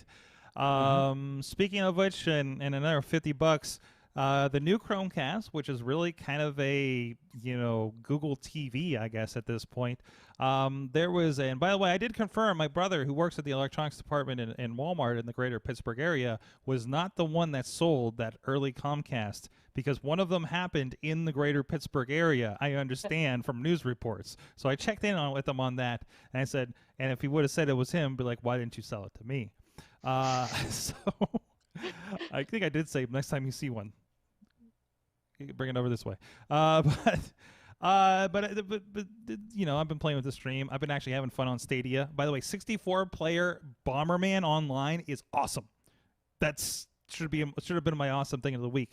Speaking of which, and another $50. The new Chromecast, which is really kind of a, Google TV, I guess, at this point. There was, and by the way, I did confirm my brother, who works at the electronics department in Walmart in the greater Pittsburgh area, was not the one that sold that early Comcast, because one of them happened in the greater Pittsburgh area, I understand, from news reports. So I checked in with him on that, and I said, and if he would have said it was him, be like, why didn't you sell it to me? So I think I did say next time you see one, bring it over this way. But I've been playing with the stream. I've been actually having fun on Stadia. By the way, 64-player Bomberman Online is awesome. That's should have been my awesome thing of the week.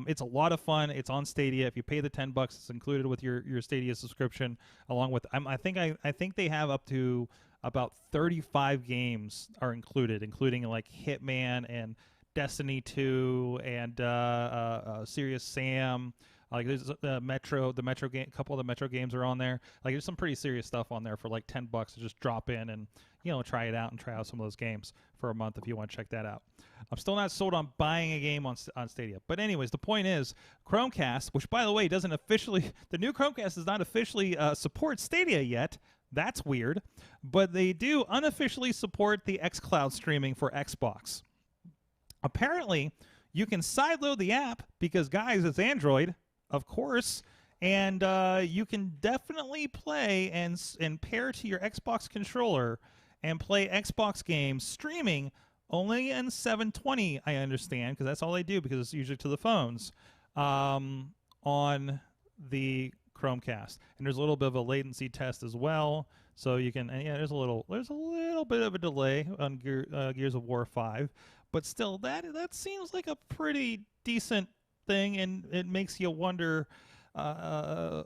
It's a lot of fun. It's on Stadia. If you pay the $10, it's included with your Stadia subscription. Along with, I think they have up to about 35 games are included, including like Hitman and Destiny 2 and Serious Sam. Like there's the Metro game, a couple of the Metro games are on there. Like there's some pretty serious stuff on there for like $10 to just drop in and try it out and try out some of those games for a month if you want to check that out. I'm still not sold on buying a game on Stadia. But anyways, the point is Chromecast, which by the way doesn't officially, the new Chromecast does not officially support Stadia yet. That's weird, but they do unofficially support the xCloud streaming for Xbox. Apparently, you can sideload the app because, guys, it's Android, of course, and you can definitely play and pair to your Xbox controller and play Xbox games streaming only in 720, I understand, because that's all they do because it's usually to the phones on the Chromecast. And there's a little bit of a latency test as well, so you can. And yeah, there's a little bit of a delay on Gears of War 5. But still, that seems like a pretty decent thing, and it makes you wonder, are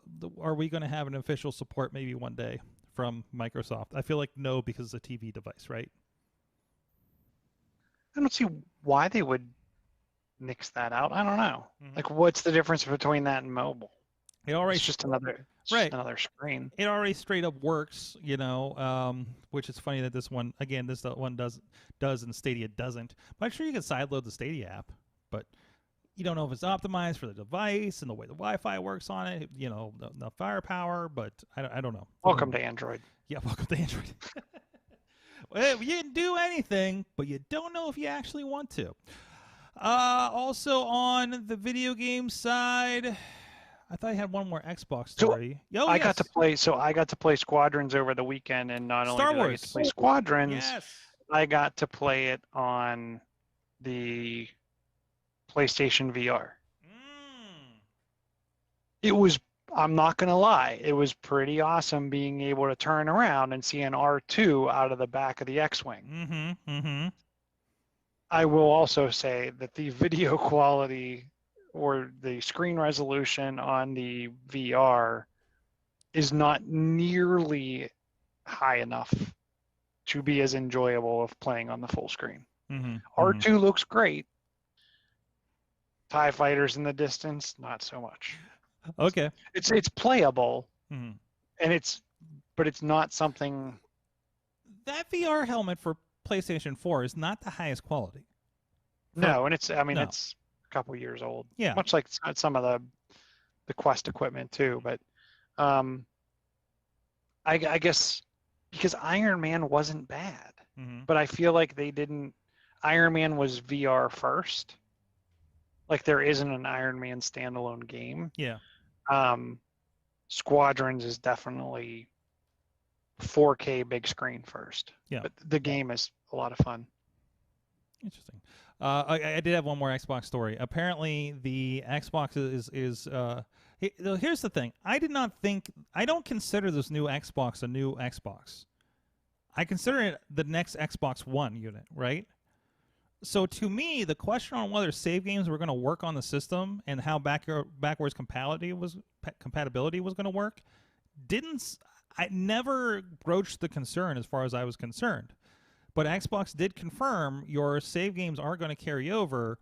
we going to have an official support maybe one day from Microsoft? I feel like no, because it's a TV device, right? I don't see why they would nix that out. I don't know. Like, what's the difference between that and mobile? It's just another screen. It already straight up works, which is funny that this one does and Stadia doesn't. But I'm sure you can sideload the Stadia app, but you don't know if it's optimized for the device and the way the Wi-Fi works on it, the firepower, but I don't know. Welcome to Android. Yeah, welcome to Android. Well, you can do anything, but you don't know if you actually want to. Also on the video game side, I thought I had one more Xbox story. I got to play Squadrons over the weekend, and not only did I get to play Squadrons, I got to play it on the PlayStation VR. It was, I'm not going to lie, it was pretty awesome being able to turn around and see an R2 out of the back of the X-Wing. I will also say that the video quality or the screen resolution on the VR is not nearly high enough to be as enjoyable of playing on the full screen. R2 looks great. TIE fighters in the distance, not so much. Okay. It's playable, and but it's not something. That VR helmet for PlayStation 4 is not the highest quality. No, and it's a couple years old. Yeah. Much like some of the Quest equipment too, but I guess because Iron Man wasn't bad, Mm-hmm. but I feel like they didn't. Iron Man was VR first. Like there isn't an Iron Man standalone game. Yeah. Squadrons is definitely 4K big screen first. Yeah. But the game is a lot of fun. Interesting. I did have one more Xbox story. Apparently, the Xbox is here's the thing. I don't consider this new Xbox a new Xbox. I consider it the next Xbox One unit, right? So to me, the question on whether save games were going to work on the system and how backwards compatibility was going to work, I never broached the concern as far as I was concerned. But Xbox did confirm your save games are going to carry over,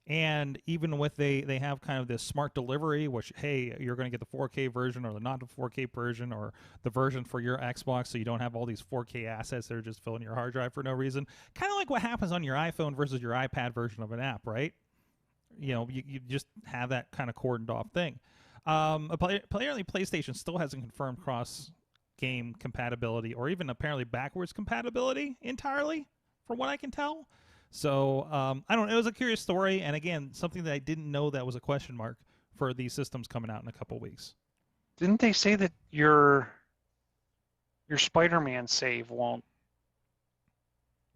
and even with they have kind of this smart delivery, which, hey, you're going to get the 4K version or the not 4K version or the version for your Xbox, so you don't have all these 4K assets that are just filling your hard drive for no reason. Kind of like what happens on your iPhone versus your iPad version of an app, right? You know, you just have that kind of cordoned off thing. Apparently, PlayStation still hasn't confirmed cross-game compatibility or even apparently backwards compatibility entirely, from what I can tell. So, I don't know. It was a curious story, and again, something that I didn't know that was a question mark for these systems coming out in a couple weeks. Didn't they say that your Spider-Man save won't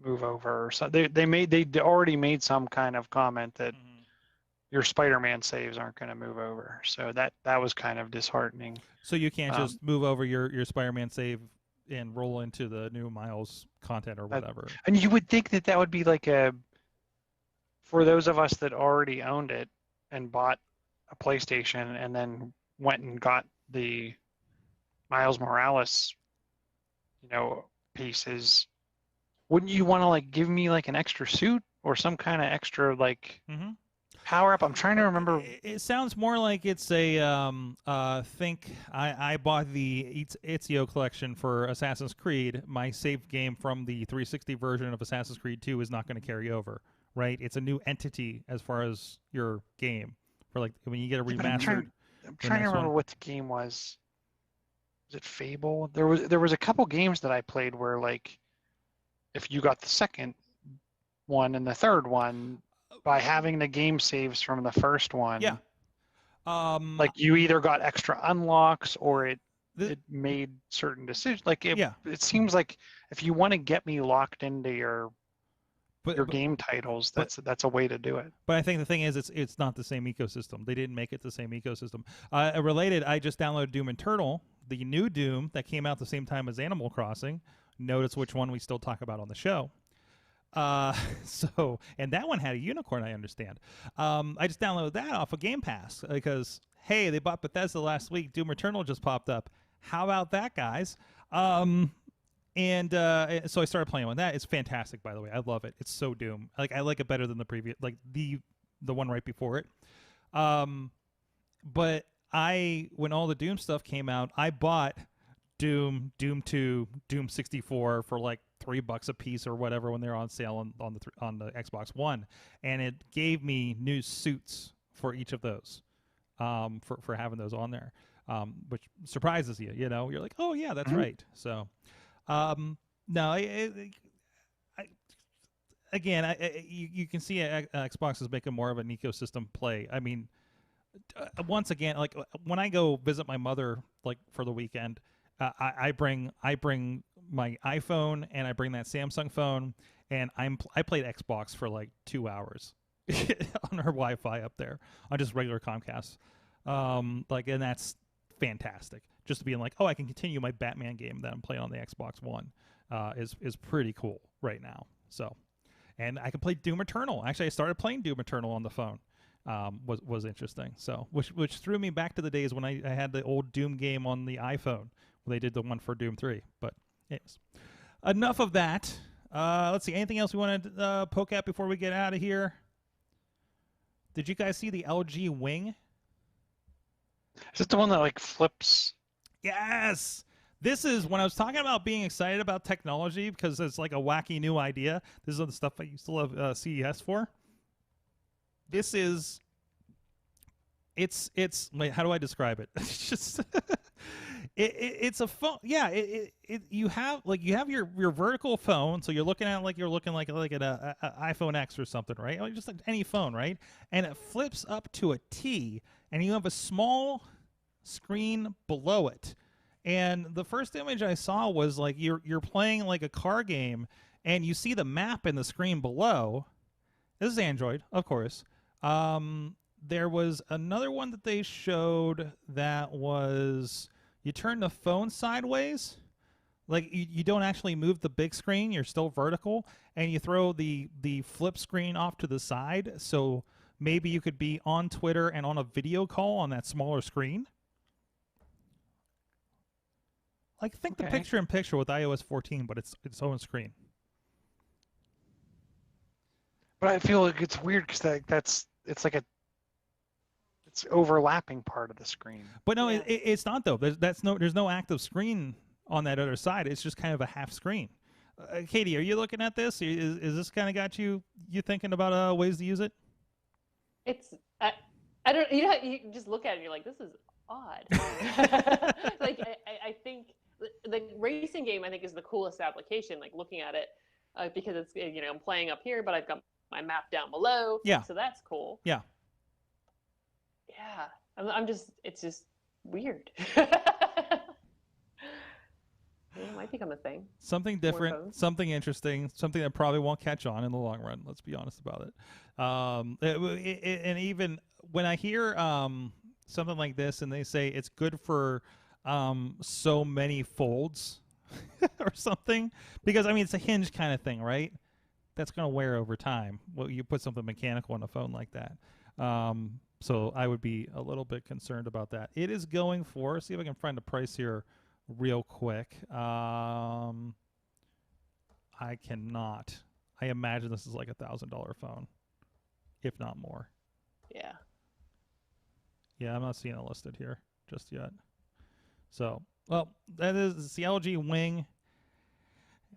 move over? Or so they already made some kind of comment that your Spider-Man saves aren't going to move over. So that was kind of disheartening. So you can't just move over your Spider-Man save and roll into the new Miles content or whatever. And you would think that would be like for those of us that already owned it and bought a PlayStation and then went and got the Miles Morales, pieces, wouldn't you want to like give me like an extra suit or some kind of extra like power up? I'm trying to remember. It sounds more like it's a I bought the Ezio collection for Assassin's Creed. My save game from the 360 version of Assassin's Creed 2 is not going to carry over, right? It's a new entity as far as your game for like when you get a remastered. I'm trying to remember what the game was. Was it Fable? There was a couple games that I played where like if you got the second one and the third one by having the game saves from the first one. Yeah. Like you either got extra unlocks or it made certain decisions. Like it seems like if you want to get me locked into your game titles, that's a way to do it. But I think the thing is it's not the same ecosystem. They didn't make it the same ecosystem. Related, I just downloaded Doom Eternal, the new Doom that came out the same time as Animal Crossing. Notice which one we still talk about on the show. And that one had a unicorn, I understand. I just downloaded that off of Game Pass because, hey, they bought Bethesda last week. Doom Eternal just popped up. How about that, guys? So I started playing with that. It's fantastic, by the way. I love it. It's so Doom. Like I like it better than the previous, like the one right before it. But when all the Doom stuff came out, I bought Doom 2, Doom 64 for like $3 a piece or whatever when they're on sale on the Xbox One, and it gave me new suits for each of those, for having those on there, which surprises you. You're like, oh yeah, that's right. So, no, you can see Xbox is making more of an ecosystem play. I mean, once again, like when I go visit my mother, like for the weekend. I bring my iPhone and I bring that Samsung phone and I played Xbox for like 2 hours on her Wi-Fi up there on just regular Chromecast, and that's fantastic. Just being like, oh, I can continue my Batman game that I'm playing on the Xbox One is pretty cool right now. So, and I can play Doom Eternal. Actually, I started playing Doom Eternal on the phone. Was interesting. So, which threw me back to the days when I had the old Doom game on the iPhone. They did the one for Doom 3. But anyways, enough of that. Let's see. Anything else we want to poke at before we get out of here? Did you guys see the LG Wing? Is it the one that like flips? Yes. This is when I was talking about being excited about technology because it's like a wacky new idea. This is the stuff I used to love CES for. This is. It's. Wait, how do I describe it? It's just. It's a phone. Yeah, you have your vertical phone, so you're looking at like an iPhone X or something, right? Or just like any phone, right? And it flips up to a T, and you have a small screen below it. And the first image I saw was like you're playing like a car game, and you see the map in the screen below. This is Android, of course. There was another one that they showed that was you turn the phone sideways, like you don't actually move the big screen, you're still vertical, and you throw the flip screen off to the side, so maybe you could be on Twitter and on a video call on that smaller screen. Like think the picture-in-picture with iOS 14, but it's its own screen. But I feel like it's weird because it's overlapping part of the screen. But no, it's not though. There's no active screen on that other side. It's just kind of a half screen. Katie, are you looking at this? Is this kind of got you thinking about ways to use it? It's I don't you just look at it and you're like, this is odd. Like I think the racing game I think is the coolest application. Like looking at it because it's I'm playing up here, but I've got my map down below. Yeah. So that's cool. Yeah. Yeah, it's just weird. It might become a thing. Something different, something interesting, something that probably won't catch on in the long run. Let's be honest about it. And even when I hear something like this and they say it's good for so many folds or something, because I mean it's a hinge kind of thing, right? That's going to wear over time. Well, you put something mechanical on a phone like that. So I would be a little bit concerned about that. It is going for, see if I can find a price here real quick. I cannot. I imagine this is like $1,000 phone, if not more. Yeah. Yeah, I'm not seeing it listed here just yet. So, well, that is the LG Wing.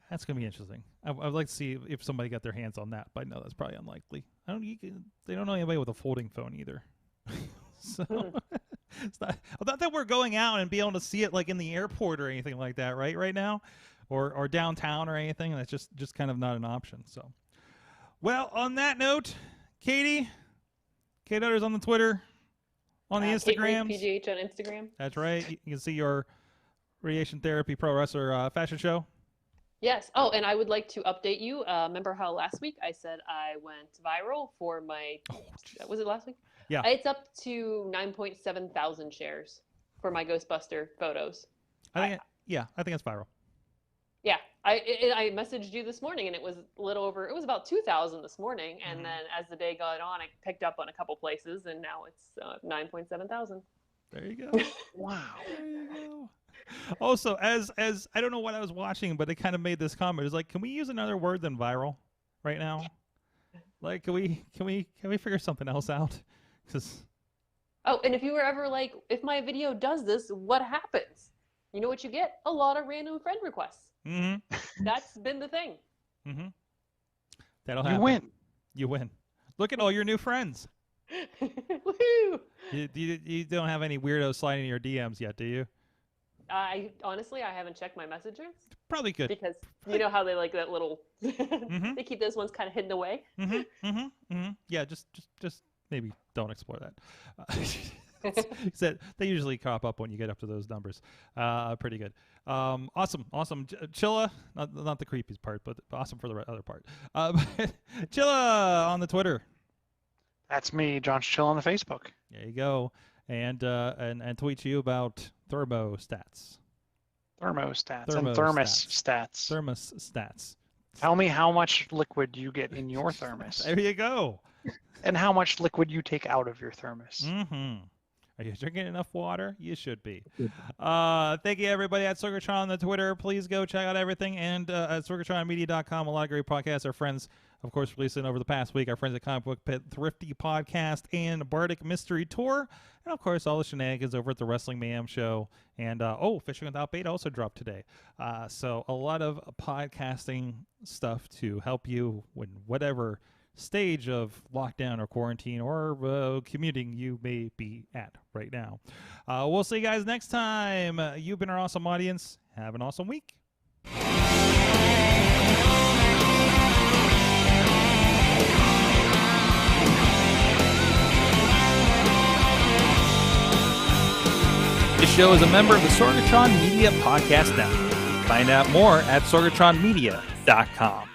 That's going to be interesting. I'd like to see if somebody got their hands on that, but I know that's probably unlikely. They don't know anybody with a folding phone either. So it's not that we're going out and be able to see it like in the airport or anything like that, right now, or downtown or anything. That's just kind of not an option. So, well, on that note, Katie Dudas on the Twitter, on the Instagram, PGH on Instagram. That's right. You can see your radiation therapy pro wrestler fashion show. Yes. Oh, and I would like to update you. Remember how last week I said I went viral for my... was it last week? Yeah. It's up to 9.7 thousand shares for my Ghostbuster photos. I think it's viral. Yeah. I messaged you this morning, and it was a little over... It was about 2,000 this morning, and then as the day got on, I picked up on a couple places, and now it's 9.7 thousand. There you go. Wow. There you go. Also, as I don't know what I was watching, but they kind of made this comment. It's like, can we use another word than viral right now? Like, can we figure something else out? Oh, and if you were ever like, if my video does this, what happens? You know what you get? A lot of random friend requests. Mm-hmm. That's been the thing. Mm-hmm. That'll happen. You win. Look at all your new friends. Woohoo! You don't have any weirdos sliding in your DMs yet, do you? Honestly, I haven't checked my messages. Probably good. Because you know how they like that little... They keep those ones kind of hidden away. Yeah, just maybe don't explore that. They usually crop up when you get up to those numbers. Pretty good. Awesome. Chilla, not the creepiest part, but awesome for the other part. Chilla on the Twitter. That's me, John Chichilla on the Facebook. There you go. And tweet you about thermostats. Thermostats. Tell me how much liquid you get in your thermos. There you go. And how much liquid you take out of your thermos. Mm-hmm. Are you drinking enough water? You should be. Thank you, everybody at Sorgatron on the Twitter. Please go check out everything. And at sorgatronmedia.com, a lot of great podcasts. Our friends, of course, releasing over the past week. Our friends at Comic Book Pit, Thrifty Podcast, and Bardic Mystery Tour. And, of course, all the shenanigans over at the Wrestling Mayhem Show. And, Fishing Without Bait also dropped today. So a lot of podcasting stuff to help you when whatever stage of lockdown or quarantine or commuting you may be at right now. We'll see you guys next time. You've been our awesome audience. Have an awesome week. This show is a member of the Sorgatron Media Podcast Network. Find out more at sorgatronmedia.com.